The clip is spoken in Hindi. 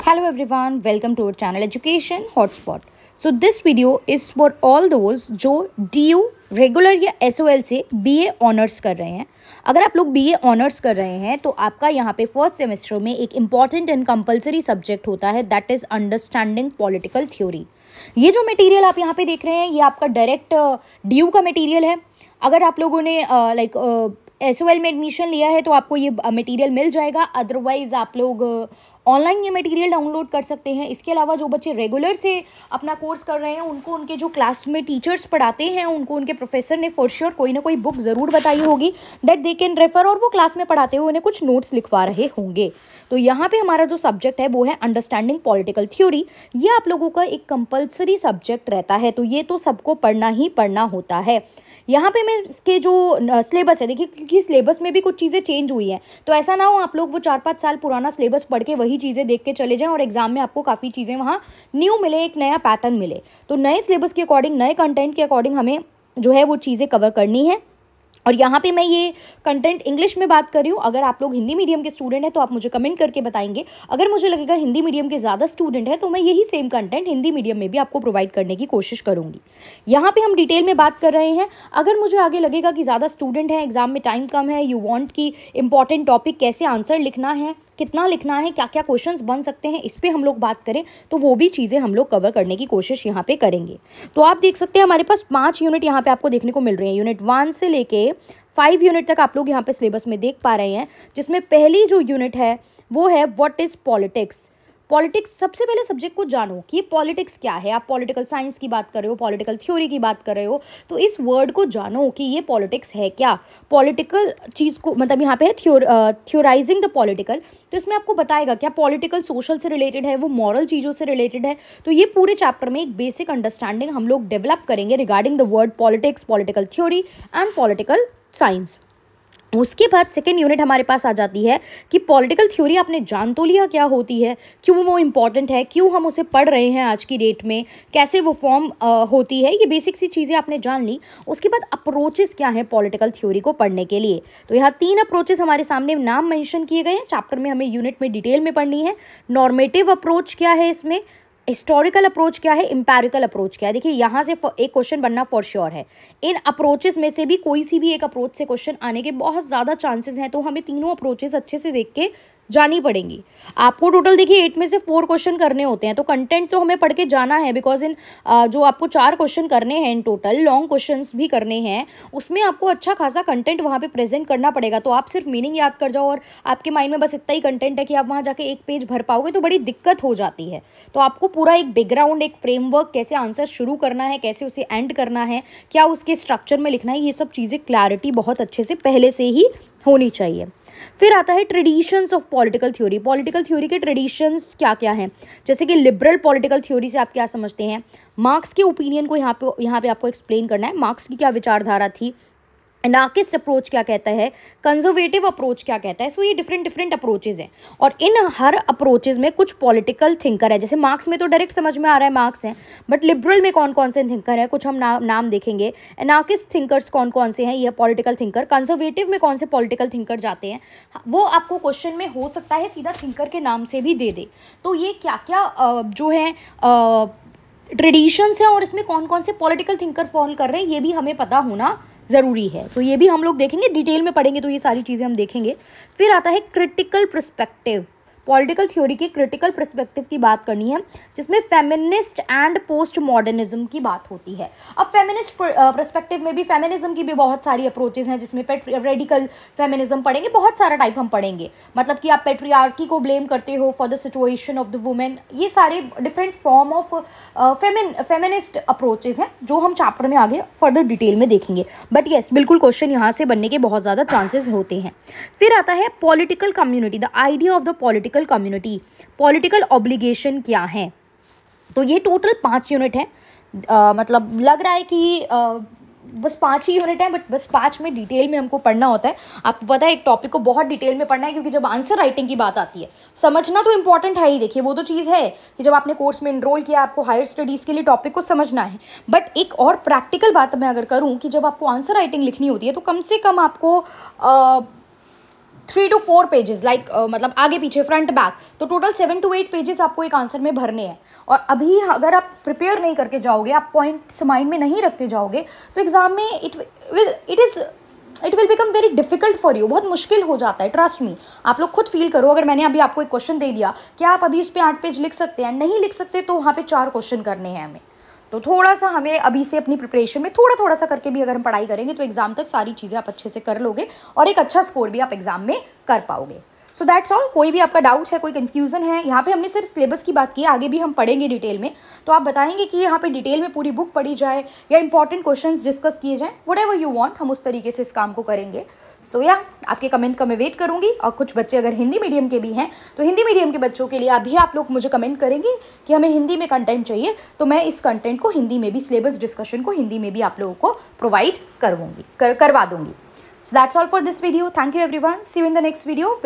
Hello everyone, welcome to our channel Education Hotspot. So this video is for all those जो DU रेगुलर या SOL से BA ऑनर्स कर रहे हैं। अगर आप लोग BA ऑनर्स कर रहे हैं तो आपका यहाँ पे फर्स्ट सेमेस्टर में एक इम्पॉर्टेंट एंड कंपलसरी सब्जेक्ट होता है, that is understanding political theory. ये जो मटेरियल आप यहाँ पे देख रहे हैं ये आपका डायरेक्ट DU का मटेरियल है। अगर आप लोगों ने SOL में एडमिशन लिया है तो आपको ये मटेरियल मिल जाएगा, अदरवाइज़ आप लोग ऑनलाइन ये मटेरियल डाउनलोड कर सकते हैं। इसके अलावा जो बच्चे रेगुलर से अपना कोर्स कर रहे हैं उनको उनके जो क्लास में टीचर्स पढ़ाते हैं उनको उनके प्रोफेसर ने फॉर श्योर कोई ना कोई बुक ज़रूर बताई होगी दैट दे कैन रेफर, और वो क्लास में पढ़ाते हुए उन्हें कुछ नोट्स लिखवा रहे होंगे। तो यहाँ पे हमारा जो सब्जेक्ट है वो है अंडरस्टैंडिंग पॉलिटिकल थ्योरी। ये आप लोगों का एक कंपल्सरी सब्जेक्ट रहता है, तो ये तो सबको पढ़ना ही पढ़ना होता है। यहाँ पे मैं इसके जो सिलेबस है देखिए, क्योंकि सिलेबस में भी कुछ चीज़ें चेंज हुई हैं, तो ऐसा ना हो आप लोग वो 4-5 साल पुराना सिलेबस पढ़ के वही चीज़ें देख के चले जाएं और एग्जाम में आपको काफ़ी चीज़ें वहाँ न्यू मिले, एक नया पैटर्न मिले। तो नए सिलेबस के अकॉर्डिंग, नए कंटेंट के अकॉर्डिंग हमें जो है वो चीज़ें कवर करनी है। और यहाँ पे मैं ये कंटेंट इंग्लिश में बात कर रही हूँ। अगर आप लोग हिंदी मीडियम के स्टूडेंट हैं तो आप मुझे कमेंट करके बताएंगे। अगर मुझे लगेगा हिंदी मीडियम के ज़्यादा स्टूडेंट हैं तो मैं यही सेम कंटेंट हिंदी मीडियम में भी आपको प्रोवाइड करने की कोशिश करूँगी। यहाँ पे हम डिटेल में बात कर रहे हैं। अगर मुझे आगे लगेगा कि ज़्यादा स्टूडेंट हैं, एग्जाम में टाइम कम है, यू वांट कि इंपॉर्टेंट टॉपिक कैसे आंसर लिखना है, कितना लिखना है, क्या क्या क्वेश्चंस बन सकते हैं, इस पे हम लोग बात करें तो वो भी चीज़ें हम लोग कवर करने की कोशिश यहाँ पे करेंगे। तो आप देख सकते हैं हमारे पास 5 यूनिट यहाँ पे आपको देखने को मिल रहे हैं। यूनिट 1 से लेके 5 यूनिट तक आप लोग यहाँ पे सिलेबस में देख पा रहे हैं, जिसमें पहली जो यूनिट है वो है व्हाट इज़ पॉलिटिक्स। पॉलिटिक्स, सबसे पहले सब्जेक्ट को जानो कि ये पॉलिटिक्स क्या है। आप पॉलिटिकल साइंस की बात कर रहे हो, पॉलिटिकल थ्योरी की बात कर रहे हो, तो इस वर्ड को जानो कि ये पॉलिटिक्स है क्या। पॉलिटिकल चीज़ को मतलब यहाँ पे है थ्योराइजिंग द पॉलिटिकल, तो इसमें आपको बताएगा क्या पॉलिटिकल सोशल से रिलेटेड है, वो मॉरल चीज़ों से रिलेटेड है। तो ये पूरे चैप्टर में एक बेसिक अंडरस्टैंडिंग हम लोग डेवलप करेंगे regarding the word politics, political theory and political science. उसके बाद सेकेंड यूनिट हमारे पास आ जाती है कि पॉलिटिकल थ्योरी आपने जान तो लिया क्या होती है, क्यों वो इम्पॉर्टेंट है, क्यों हम उसे पढ़ रहे हैं आज की डेट में, कैसे वो फॉर्म होती है, ये बेसिक सी चीज़ें आपने जान ली। उसके बाद अप्रोचेस क्या हैं पॉलिटिकल थ्योरी को पढ़ने के लिए, तो यहाँ 3 अप्रोचेस हमारे सामने नाम मेंशन किए गए हैं। चैप्टर में हमें यूनिट में डिटेल में पढ़नी है। नॉर्मेटिव अप्रोच क्या है, इसमें हिस्टोरिकल अप्रोच क्या है, एम्पेरिकल अप्रोच क्या है। देखिए यहाँ से एक क्वेश्चन बनना फॉर श्योर है। इन अप्रोचेस में से भी कोई सी भी एक अप्रोच से क्वेश्चन आने के बहुत ज़्यादा चांसेस हैं, तो हमें तीनों अप्रोचेस अच्छे से देख के जानी पड़ेंगी। आपको टोटल देखिए 8 में से 4 क्वेश्चन करने होते हैं, तो कंटेंट तो हमें पढ़ के जाना है, बिकॉज इन जो आपको 4 क्वेश्चन करने हैं इन टोटल, लॉन्ग क्वेश्चंस भी करने हैं, उसमें आपको अच्छा खासा कंटेंट वहाँ पे प्रेजेंट करना पड़ेगा। तो आप सिर्फ मीनिंग याद कर जाओ और आपके माइंड में बस इतना ही कंटेंट है कि आप वहाँ जाके एक पेज भर पाओगे तो बड़ी दिक्कत हो जाती है। तो आपको पूरा एक बैकग्राउंड, एक फ्रेमवर्क, कैसे आंसर शुरू करना है, कैसे उसे एंड करना है, क्या उसके स्ट्रक्चर में लिखना है, ये सब चीज़ें क्लैरिटी बहुत अच्छे से पहले से ही होनी चाहिए। फिर आता है traditions of political theory. Political theory के ट्रेडिशंस क्या क्या हैं, जैसे कि लिबरल पॉलिटिकल थ्योरी से आप क्या समझते हैं, मार्क्स के ओपिनियन को यहाँ पे आपको एक्सप्लेन करना है, मार्क्स की क्या विचारधारा थी, एनार्किस्ट अप्रोच क्या कहता है, कंजर्वेटिव अप्रोच क्या कहता है। सो ये डिफरेंट अप्रोचेज हैं और इन हर अप्रोचेज में कुछ पॉलिटिकल थिंकर है। जैसे मार्क्स में तो डायरेक्ट समझ में आ रहा है मार्क्स हैं, बट लिबरल में कौन कौन से थिंकर हैं कुछ हम नाम देखेंगे। एनार्किस्ट थिंकर्स कौन कौन से हैं, ये पॉलिटिकल थिंकर। कंजर्वेटिव में कौन से पॉलिटिकल थिंकर जाते हैं, वो आपको क्वेश्चन में हो सकता है सीधा थिंकर के नाम से भी दे दे। तो ये क्या क्या जो है ट्रेडिशंस हैं और इसमें कौन कौन से पॉलिटिकल थिंकर फॉल कर रहे हैं ये भी हमें पता होना ज़रूरी है। तो ये भी हम लोग देखेंगे, डिटेल में पढ़ेंगे तो ये सारी चीज़ें हम देखेंगे। फिर आता है क्रिटिकल पर्सपेक्टिव। पॉलिटिकल थ्योरी के क्रिटिकल पर्सपेक्टिव की बात करनी है, जिसमें फेमिनिस्ट एंड पोस्ट मॉडर्निज्म की बात होती है। अब फेमिनिस्ट पर्सपेक्टिव में भी फेमिनिज्म की भी बहुत सारी अप्रोचेज हैं, जिसमें रेडिकल फेमिनिज्म पढ़ेंगे, बहुत सारा टाइप हम पढ़ेंगे। मतलब कि आप पेट्रियार्की को ब्लेम करते हो for the situation of the women, ये सारे different form of feminist approaches हैं जो हम चैप्टर में आगे फर्दर डिटेल में देखेंगे। बट येस, बिल्कुल क्वेश्चन यहाँ से बनने के बहुत ज़्यादा चांसेस होते हैं। फिर आता है political community, the idea of the political community. Political obligation क्या है, तो ये टोटल 5 यूनिट है। मतलब लग रहा है कि बस 5 ही यूनिट है, बट बस 5 में डिटेल में हमको पढ़ना होता है। आपको पता है एक टॉपिक को बहुत डिटेल में पढ़ना है, क्योंकि जब आंसर राइटिंग की बात आती है, समझना तो इंपॉर्टेंट है ही। देखिए वो तो चीज़ है कि जब आपने कोर्स में इनरोल किया आपको हायर स्टडीज़ के लिए टॉपिक को समझना है, बट एक और प्रैक्टिकल बात मैं अगर करूँ कि जब आपको आंसर राइटिंग लिखनी होती है तो कम से कम आपको 3 to 4 पेजेस लाइक मतलब आगे पीछे फ्रंट बैक, तो टोटल 7 to 8 पेजेस आपको एक आंसर में भरने हैं। और अभी अगर आप प्रिपेयर नहीं करके जाओगे, आप पॉइंट्स माइंड में नहीं रखते जाओगे, तो एग्जाम में it will become very difficult for you. बहुत मुश्किल हो जाता है, ट्रस्ट मी। आप लोग खुद फील करो, अगर मैंने अभी आपको एक क्वेश्चन दे दिया, क्या आप अभी उस पर 8 पेज लिख सकते हैं? नहीं लिख सकते, तो वहाँ पे 4 क्वेश्चन करने हैं हमें। तो थोड़ा सा हमें अभी से अपनी प्रिपरेशन में थोड़ा सा करके भी अगर हम पढ़ाई करेंगे, तो एग्जाम तक सारी चीज़ें आप अच्छे से कर लोगे और एक अच्छा स्कोर भी आप एग्जाम में कर पाओगे। सो दैट्स ऑल। कोई भी आपका डाउट है, कोई कंफ्यूजन है, यहाँ पे हमने सिर्फ सिलेबस की बात की है, आगे भी हम पढ़ेंगे डिटेल में, तो आप बताएंगे कि यहाँ पे डिटेल में पूरी बुक पढ़ी जाए या इंपॉर्टेंट क्वेश्चंस डिस्कस किए जाएं, व्हाटएवर यू वांट, हम उस तरीके से इस काम को करेंगे। सो या आपके कमेंट का मैं वेट करूंगी। और कुछ बच्चे अगर हिंदी मीडियम के भी हैं, तो हिंदी मीडियम के बच्चों के लिए अभी आप लोग मुझे कमेंट करेंगे कि हमें हिंदी में कंटेंट चाहिए, तो मैं इस कंटेंट को हिंदी में भी, सिलेबस डिस्कशन को हिंदी में भी आप लोगों को प्रोवाइड करवा दूंगी। So that's all for this video. Thank you everyone. See you in the next video.